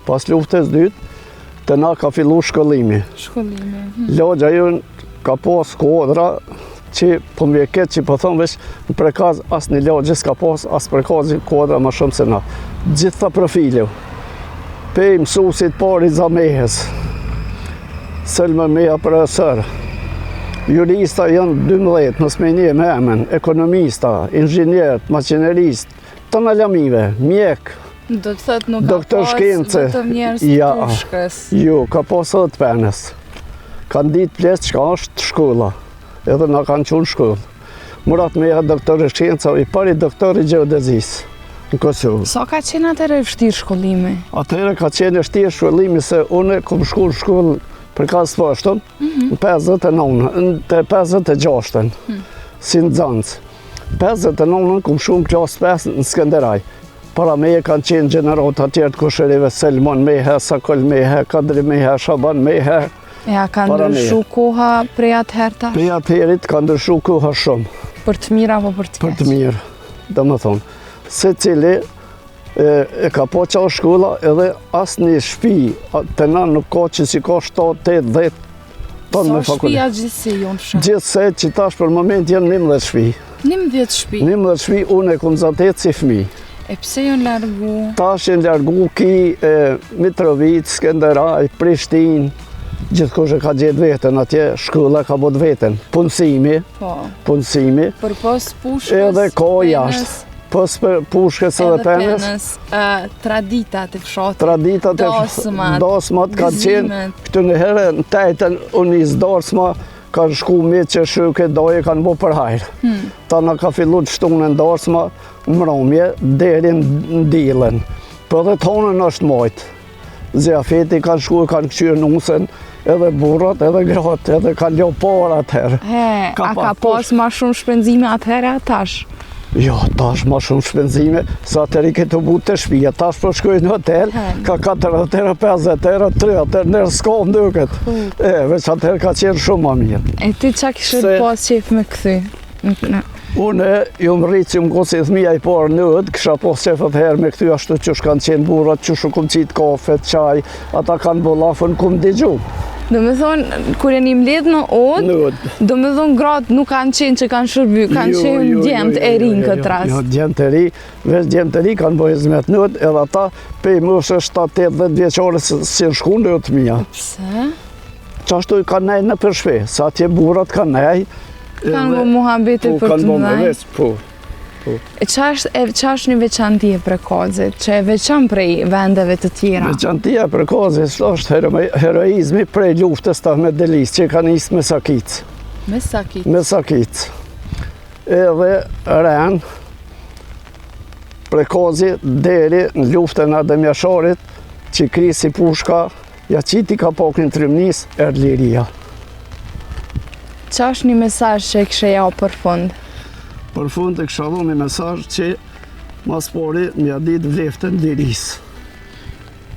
Pas luftës dytë, të na ka fillu shkollimi. Lagja jonë ka pas kodra që po më ketë që po thonë veç në prekaz as një lagje s'ka pas as prekazin kodra ma shumë se na. Gjitha profile. Pe mësusit pari Zamehes, Selma Meja profesor. Jurista janë 12, nësë me një me emen, ekonomista, inxinjerët, maqinerist, të në lamive, mjek, do të thëtë nuk doktor ka pas shkence. vetëm njerëz pushkës. Jo, ka pas edhe penës. Kanë ditë plesë çka është shkolla, edhe na kanë qunë shkollë. Murat Meja, doktor shkenca, i pari doktor i gjeodezisë në Kosovë. Sa ka qenë atëherë vështirë shkollimi? Atëherë ka qenë vështirë shkollimi se unë kom shku në shkollë për ka së fashtën, në 56-ën, si në Zancë. 59-ën kom shku në klasë 5 në Skënderaj. Para meje kanë qenë gjenerat atjerë të kosherive, Selman Mehe, Sakol Mehe, Kadri Mehe, Shaban Mehe. Ja, ka ndryshu koha prej atëherë tash? Prej atëherit ka ndryshu koha shumë. Për të mirë apo për të keq? Për të mirë, dhe më thonë. Se cili e ka po qa shkolla edhe asë një shpi, të na nuk ka që si ka 7-8-10 tonë me fakultet. Sa shpia gjithësi jonë shumë? Gjithëse që tash për moment janë 11 shpi. 11 shpi? 11 shpi, unë e kom zatet si fmi. E pse janë largu? Tash janë largu ki Mitrovic, Skënderaj, Prishtinë, gjithkush e ka gjetë vetën atje, shkolla ka bot vetën. Punësimi, Për pos pushkës, edhe ka jashtë. Pos për pushkës edhe penës. Traditat e fshatit, dasmat ka qenë, këtë në herë në tajten unë i zdarsma, kanë shku me që shuke doje kanë bo për hajrë. Ta në ka fillu të shtunë në darsma, mbromje, deri në dilën. Për dhe tonën është majtë. Zjafeti kanë shku, kanë këqyrë nusën, edhe burrat, edhe gratë, edhe kanë ljo parë atëherë. A ka pas ma shumë shpenzime atëherë atash? Jo, tash ma shumë shpenzime, sa atëri këtë bu të shpija, tash për shkoj në hotel, ka 4 atëra, 5 atëra, 3 atëra, nërë s'ka më duket. Veç atëherë ka qenë shumë ma mirë. E ti qa kishët pas qef me këthy? Une, ju më rritë që më kosi thmija i parë nëd, kisha pas qef atëherë me këthy ashtu që shkanë qenë burrat, që shu kumë qitë kafe, qaj, ata kanë bolafën kumë digju. Do me thonë, kur e një mledh në odë, do me thonë gratë nuk kanë qenë që kanë shërby, kanë qenë djemët e rinë këtë rast. Jo, djemët e ri, veç djemët e ri kanë bojë zmet nëd, edhe ata pej mëshë 7-8 vjeqare si në shku nëd mija. Pse? Qashtu i kanë nejë në përshpe, sa atje burat kanë nejë. Kanë bo muhabete për të mëdhaj? E qa është një veçanti e prekazit, që e veçan prej vendeve të tjera? Veçantia e prekazit është heroizmi prej luftës ta me Delis, që ka njësë me Sakic. Me Sakic? Me Sakic. Edhe ren, prekazit deri në luftën e Demjasharit, që krisi pushka, ja qiti ka pakrin Trymnis, Liria. Qa është një mesazh që e kështë ja për fund? Për fund e kësha dhu një mesazh që mas pari mja ditë vleftën Lirisë.